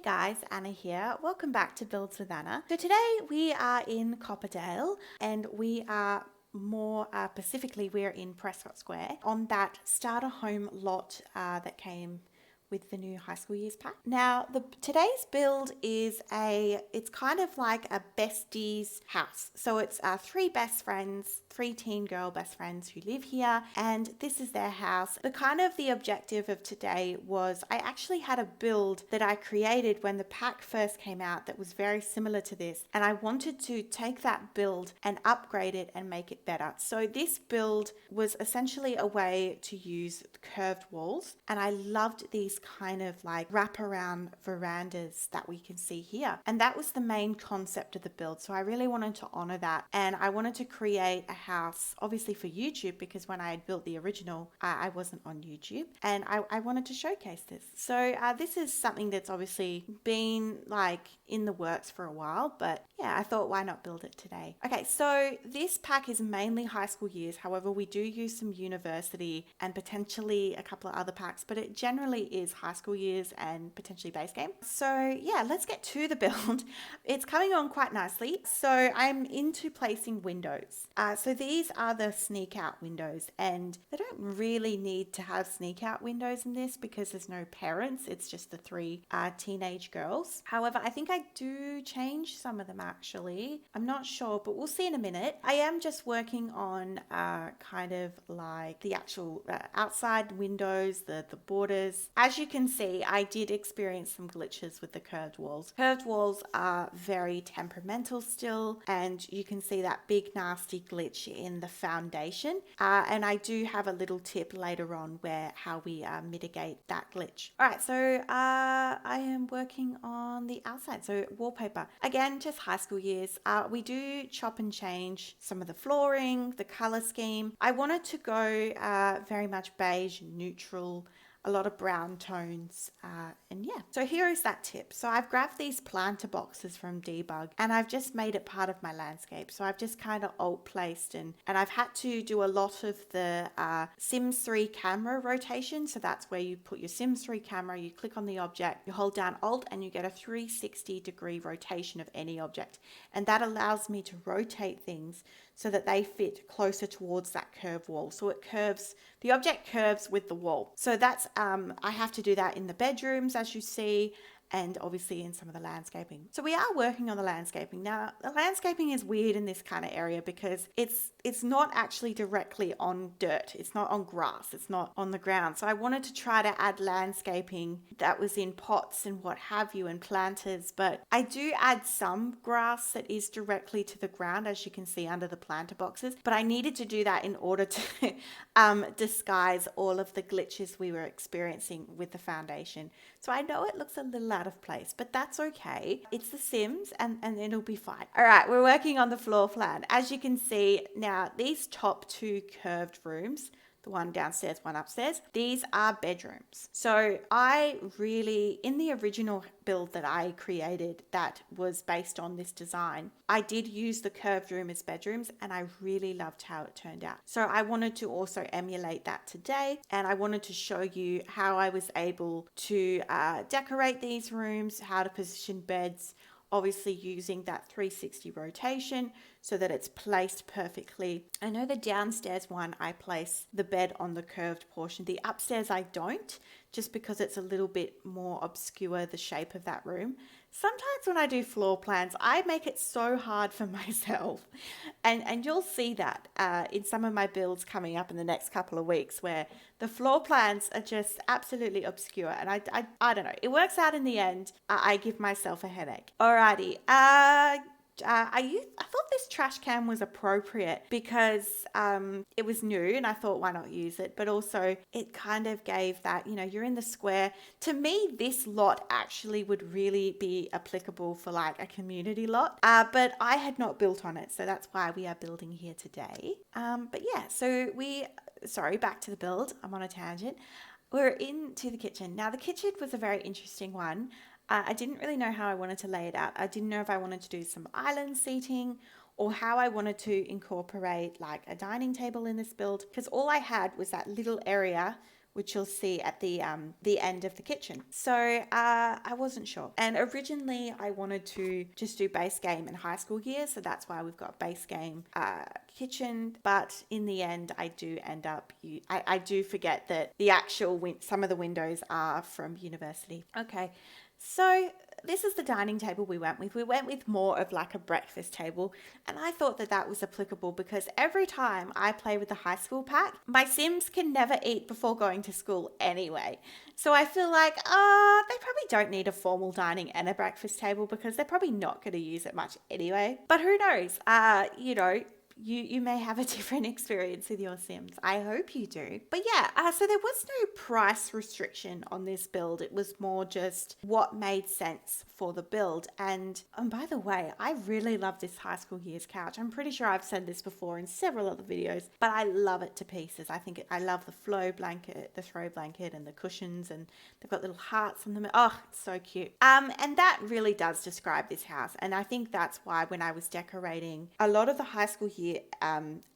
guys, Anna here. Welcome back to Builds with Anna. So today we are in Copperdale and we are more specifically we're in Prescott Square on that starter home lot that came with the new high school years pack. Now, today's build is it's kind of like a besties house. So it's three best friends, three teen girl best friends who live here, and this is their house. The objective of today was I actually had a build that I created when the pack first came out that was very similar to this, and I wanted to take that build and upgrade it and make it better. So this build was essentially a way to use curved walls, and I loved these kind of like wraparound verandas that we can see here. And that was the main concept of the build. So I really wanted to honor that. And I wanted to create a house, obviously for YouTube, because when I had built the original, I wasn't on YouTube. And I wanted to showcase this. So this is something that's obviously been like in the works for a while. But yeah, I thought, why not build it today? Okay, so this pack is mainly high school years. However, we do use some university and potentially a couple of other packs, but it generally is high school years and potentially base game. So yeah, let's get to the build. It's coming on quite nicely. So I'm into placing windows. So these are the sneak out windows, and they don't really need to have sneak out windows in this because there's no parents. It's just the three teenage girls. However, I think I do change some of them actually. I'm not sure, but we'll see in a minute. I am just working on kind of like the actual outside windows, the borders. As you can see, I did experience some glitches with the curved walls. Curved walls are very temperamental still, and you can see that big nasty glitch in the foundation. And I do have a little tip later on how we mitigate that glitch. All right, so I am working on the outside. So wallpaper, again, just high school years. We do chop and change some of the flooring, the color scheme. I wanted to go very much beige, neutral, a lot of brown tones, and yeah. So here is that tip. So I've grabbed these planter boxes from Debug and I've just made it part of my landscape. So I've just kind of alt placed and I've had to do a lot of the Sims 3 camera rotation. So that's where you put your Sims 3 camera, you click on the object, you hold down Alt and you get a 360-degree rotation of any object. And that allows me to rotate things so that they fit closer towards that curved wall. So it curves, the object curves with the wall. So that's, I have to do that in the bedrooms, as you see, and obviously in some of the landscaping. So we are working on the landscaping. Now, the landscaping is weird in this kind of area because it's not actually directly on dirt. It's not on grass. It's not on the ground. So I wanted to try to add landscaping that was in pots and what have you and planters, but I do add some grass that is directly to the ground, as you can see under the planter boxes, but I needed to do that in order to disguise all of the glitches we were experiencing with the foundation. So I know it looks a little out of place, but that's okay. It's The Sims and it'll be fine. All right, we're working on the floor plan. As you can see now, these top two curved rooms, the one downstairs, one upstairs, these are bedrooms. So I really, in the original build that I created that was based on this design, I did use the curved room as bedrooms and I really loved how it turned out. So I wanted to also emulate that today, and I wanted to show you how I was able to decorate these rooms, how to position beds, obviously using that 360 rotation so that it's placed perfectly. I know the downstairs one, I place the bed on the curved portion. The upstairs I don't, just because it's a little bit more obscure, the shape of that room. Sometimes when I do floor plans, I make it so hard for myself. And you'll see that in some of my builds coming up in the next couple of weeks where the floor plans are just absolutely obscure. And I don't know. It works out in the end. I give myself a headache. Alrighty. I thought this trash can was appropriate because it was new and I thought, why not use it? But also it kind of gave that, you're in the square. To me, this lot actually would really be applicable for like a community lot. But I had not built on it. So that's why we are building here today. But yeah, so back to the build. I'm on a tangent. We're into the kitchen. Now the kitchen was a very interesting one. I didn't really know how I wanted to lay it out. I didn't know if I wanted to do some island seating or how I wanted to incorporate like a dining table in this build, because all I had was that little area which you'll see at the end of the kitchen. So I wasn't sure. And originally I wanted to just do base game and high school gear. So that's why we've got base game kitchen. But in the end, I do end up, I do forget that the actual, some of the windows are from university. Okay. So this is the dining table we went with. We went with more of like a breakfast table, and I thought that that was applicable because every time I play with the high school pack, my Sims can never eat before going to school anyway. So I feel like, they probably don't need a formal dining and a breakfast table because they're probably not going to use it much anyway. But who knows? You may have a different experience with your Sims. I hope you do. But yeah, so there was no price restriction on this build. It was more just what made sense for the build. And by the way, I really love this high school years couch. I'm pretty sure I've said this before in several other videos, but I love it to pieces. I love the throw blanket and the cushions, and they've got little hearts on them. Oh, it's so cute. And that really does describe this house. And I think that's why when I was decorating a lot of the high school year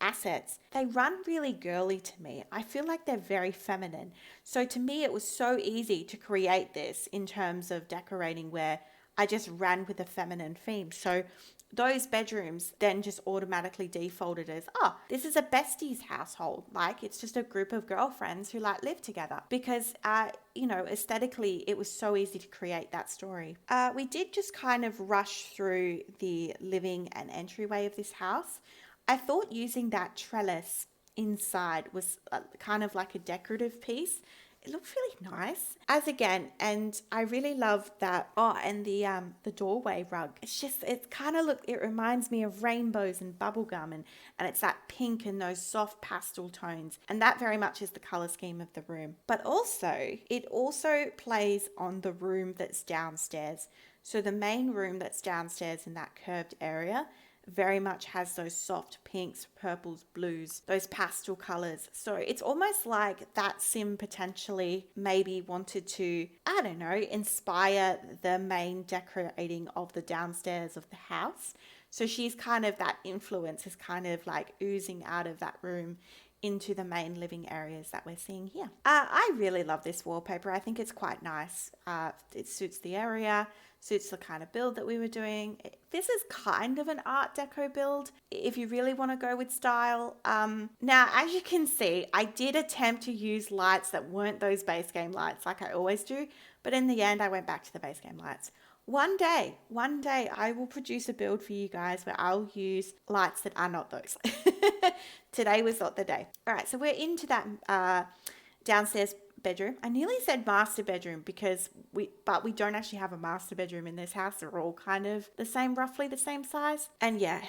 assets, they run really girly to me. I feel like they're very feminine. So to me, it was so easy to create this in terms of decorating where I just ran with a feminine theme. So those bedrooms then just automatically defaulted as, this is a besties household. Like, it's just a group of girlfriends who like live together because, aesthetically, it was so easy to create that story. We did just kind of rush through the living and entryway of this house. I thought using that trellis inside was kind of like a decorative piece. It looked really nice. And I really love that. Oh, and the doorway rug. It reminds me of rainbows and bubblegum, and it's that pink and those soft pastel tones. And that very much is the color scheme of the room. But also, it also plays on the room that's downstairs. So the main room that's downstairs in that curved area very much has those soft pinks, purples, blues, those pastel colors. So it's almost like that sim potentially maybe wanted to, I don't know, inspire the main decorating of the downstairs of the house. So she's kind of, that influence is kind of like oozing out of that room into the main living areas that we're seeing here. I really love this wallpaper. I think it's quite nice. It suits the area, suits the kind of build that we were doing. This is kind of an Art Deco build if you really want to go with style. Now, as you can see, I did attempt to use lights that weren't those base game lights like I always do, but in the end I went back to the base game lights. One day I will produce a build for you guys where I'll use lights that are not those. Today was not the day. All right, so we're into that downstairs bedroom. I nearly said master bedroom but we don't actually have a master bedroom in this house. They're all kind of roughly the same size. And yeah,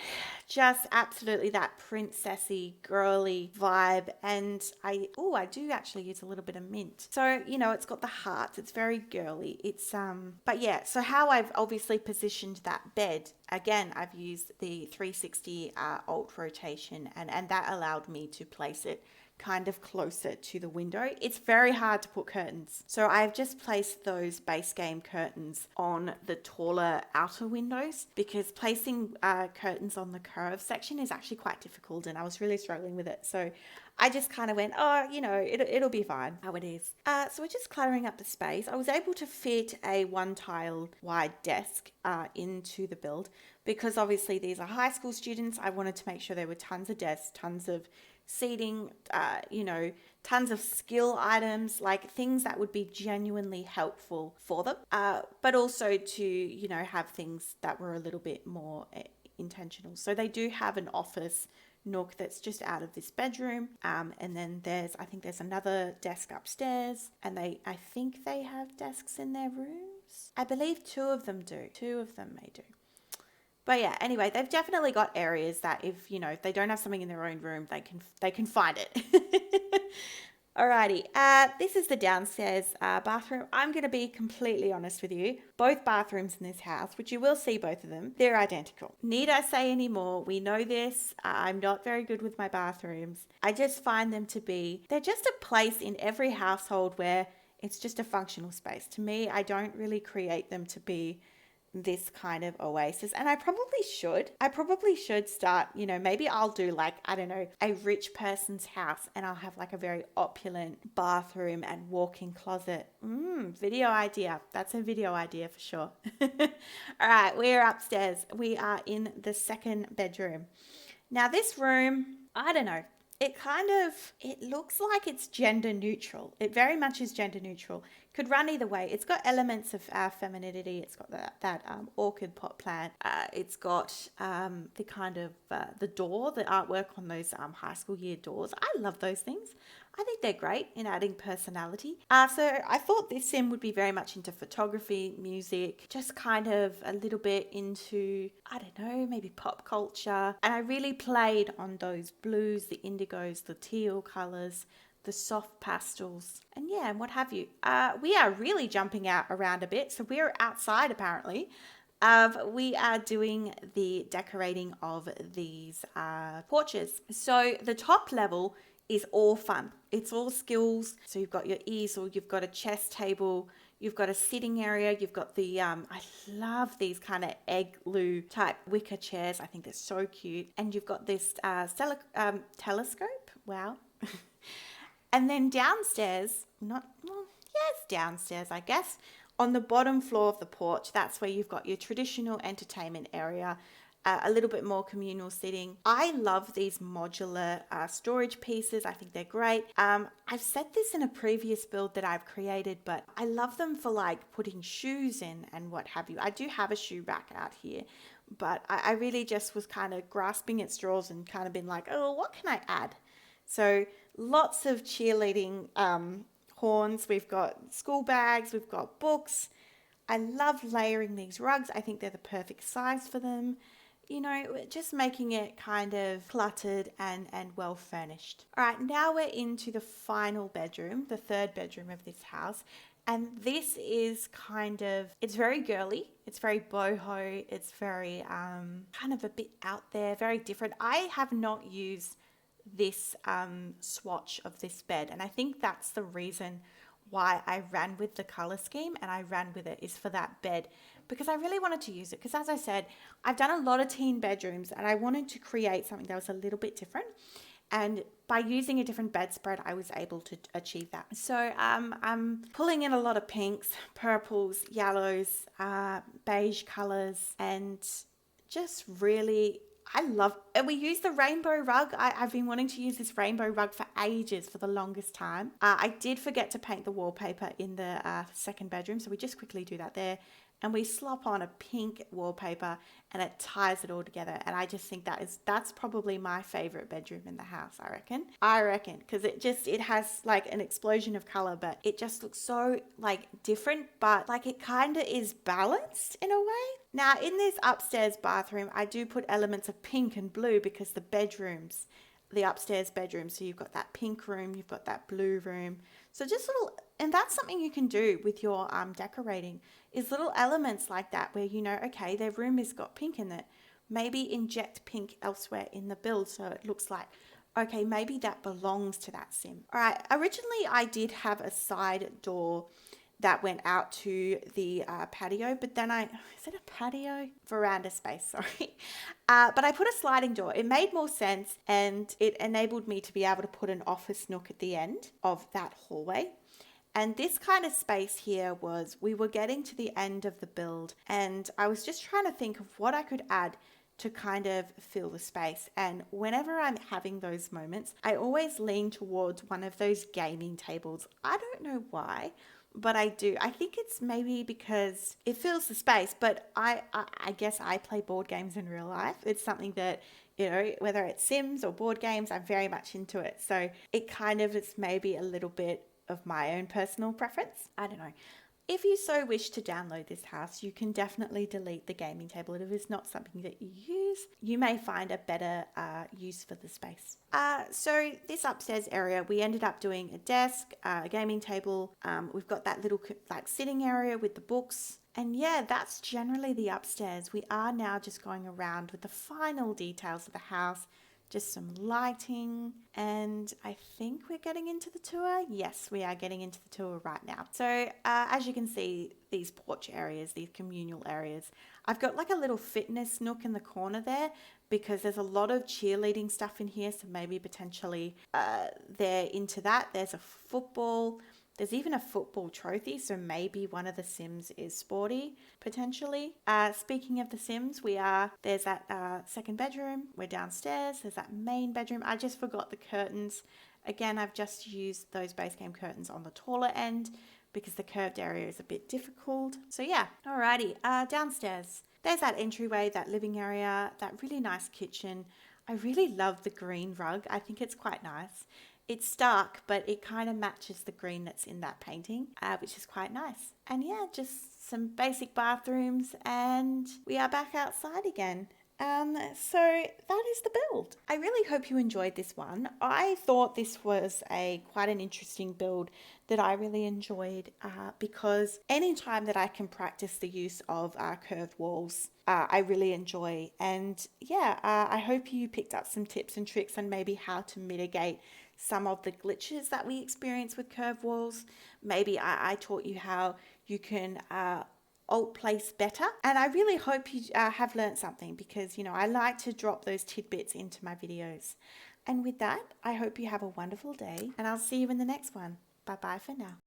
just absolutely that princessy, girly vibe. And I do actually use a little bit of mint. So, it's got the hearts. It's very girly. But yeah, so how I've obviously positioned that bed, again, I've used the 360 alt rotation, and that allowed me to place it kind of closer to the window. It's very hard to put curtains. So I've just placed those base game curtains on the taller outer windows because placing curtains on the curve section is actually quite difficult, and I was really struggling with it. So I just kind of went, it'll be fine how it is. So we're just cluttering up the space. I was able to fit a 1 tile wide desk into the build because obviously these are high school students. I wanted to make sure there were tons of desks, tons of seating, tons of skill items, like things that would be genuinely helpful for them, but also to, have things that were a little bit more intentional. So they do have an office nook that's just out of this bedroom, and then I think there's another desk upstairs, and I think they have desks in their rooms. I believe 2 of them do. 2 of them may do. But yeah, anyway, they've definitely got areas that if they don't have something in their own room, they can find it. Alrighty, this is the downstairs bathroom. I'm going to be completely honest with you. Both bathrooms in this house, which you will see both of them, they're identical. Need I say any more? We know this. I'm not very good with my bathrooms. I just find them to be, they're just a place in every household where it's just a functional space. To me, I don't really create them to be this kind of oasis, and I probably should start, maybe I'll do like, I don't know, a rich person's house, and I'll have like a very opulent bathroom and walk-in closet. Video idea. That's a video idea for sure. All right, we're upstairs. We are in the second bedroom. Now this room, I don't know, it looks like it's gender neutral. It very much is gender neutral. Could run either way. It's got elements of femininity. It's got that orchid pot plant. It's got the kind of the door, the artwork on those high school year doors. I love those things. I think they're great in adding personality. So I thought this sim would be very much into photography, music, just kind of a little bit into, I don't know, maybe pop culture. And I really played on those blues, the indigos, the teal colors, the soft pastels, and yeah, and what have you. We are really jumping out around a bit. So we're outside apparently. We are doing the decorating of these porches. So the top level is all fun. It's all skills. So you've got your easel, you've got a chess table, you've got a sitting area, you've got the, I love these kind of egg loo type wicker chairs. I think they're so cute. And you've got this telescope. Wow. And then downstairs, it's downstairs, I guess. On the bottom floor of the porch, that's where you've got your traditional entertainment area, a little bit more communal seating. I love these modular storage pieces. I think they're great. I've said this in a previous build that I've created, but I love them for like putting shoes in and what have you. I do have a shoe rack out here, but I really just was kind of grasping at straws and kind of been like, oh, what can I add? So lots of cheerleading horns. We've got school bags. We've got books. I love layering these rugs. I think they're the perfect size for them. Just making it kind of cluttered and well furnished. All right, now we're into the final bedroom, the third bedroom of this house. And this is it's very girly. It's very boho. It's very kind of a bit out there, very different. I have not used this swatch of this bed, and I think that's the reason why I ran with the color scheme and I ran with it, is for that bed, because I really wanted to use it. Because as I said, I've done a lot of teen bedrooms and I wanted to create something that was a little bit different. And by using a different bedspread, I was able to achieve that. So I'm pulling in a lot of pinks, purples, yellows, beige colors, and just really, and we use the rainbow rug. I've been wanting to use this rainbow rug for ages, for the longest time. I did forget to paint the wallpaper in the second bedroom, so we just quickly do that there. And we slop on a pink wallpaper and it ties it all together. And I just think that's probably my favorite bedroom in the house, I reckon, because it has like an explosion of color, but it just looks so like different, but like it kind of is balanced in a way. Now in this upstairs bathroom, I do put elements of pink and blue because the upstairs bedroom. So you've got that pink room, you've got that blue room. So just and that's something you can do with your decorating, is little elements like that where okay, their room has got pink in it. Maybe inject pink elsewhere in the build so it looks like, okay, maybe that belongs to that sim. All right, originally I did have a side door that went out to the patio, but then is it a patio? Veranda space, sorry. But I put a sliding door. It made more sense and it enabled me to be able to put an office nook at the end of that hallway. And this kind of space here we were getting to the end of the build and I was just trying to think of what I could add to kind of fill the space. And whenever I'm having those moments, I always lean towards one of those gaming tables. I don't know why, but I do. I think it's maybe because it fills the space, but I guess I play board games in real life. It's something that, whether it's Sims or board games, I'm very much into it. So it kind of is maybe a little bit of my own personal preference. I don't know. If you so wish to download this house, you can definitely delete the gaming table. If it's not something that you use, you may find a better use for the space. So this upstairs area, we ended up doing a desk, a gaming table. We've got that little like sitting area with the books. And yeah, that's generally the upstairs. We are now just going around with the final details of the house, just some lighting, and I think we're getting into the tour. Yes, we are getting into the tour right now. So as you can see, these porch areas, these communal areas, I've got like a little fitness nook in the corner there because there's a lot of cheerleading stuff in here, so maybe potentially they're into that. There's a football. There's even a football trophy, so maybe one of the Sims is sporty, potentially. Speaking of the Sims, there's that second bedroom. We're downstairs. There's that main bedroom. I just forgot the curtains. Again, I've just used those base game curtains on the taller end because the curved area is a bit difficult. So yeah, alrighty, downstairs. There's that entryway, that living area, that really nice kitchen. I really love the green rug. I think it's quite nice. It's stark, but it kind of matches the green that's in that painting, which is quite nice. And yeah, just some basic bathrooms, and we are back outside again. So that is the build. I really hope you enjoyed this one. I thought this was quite an interesting build that I really enjoyed because anytime that I can practice the use of curved walls, I really enjoy. And yeah, I hope you picked up some tips and tricks on maybe how to mitigate some of the glitches that we experience with curved walls. Maybe I taught you how you can alt place better, and I really hope you have learned something because I like to drop those tidbits into my videos. And with that, I hope you have a wonderful day, and I'll see you in the next one. Bye bye for now.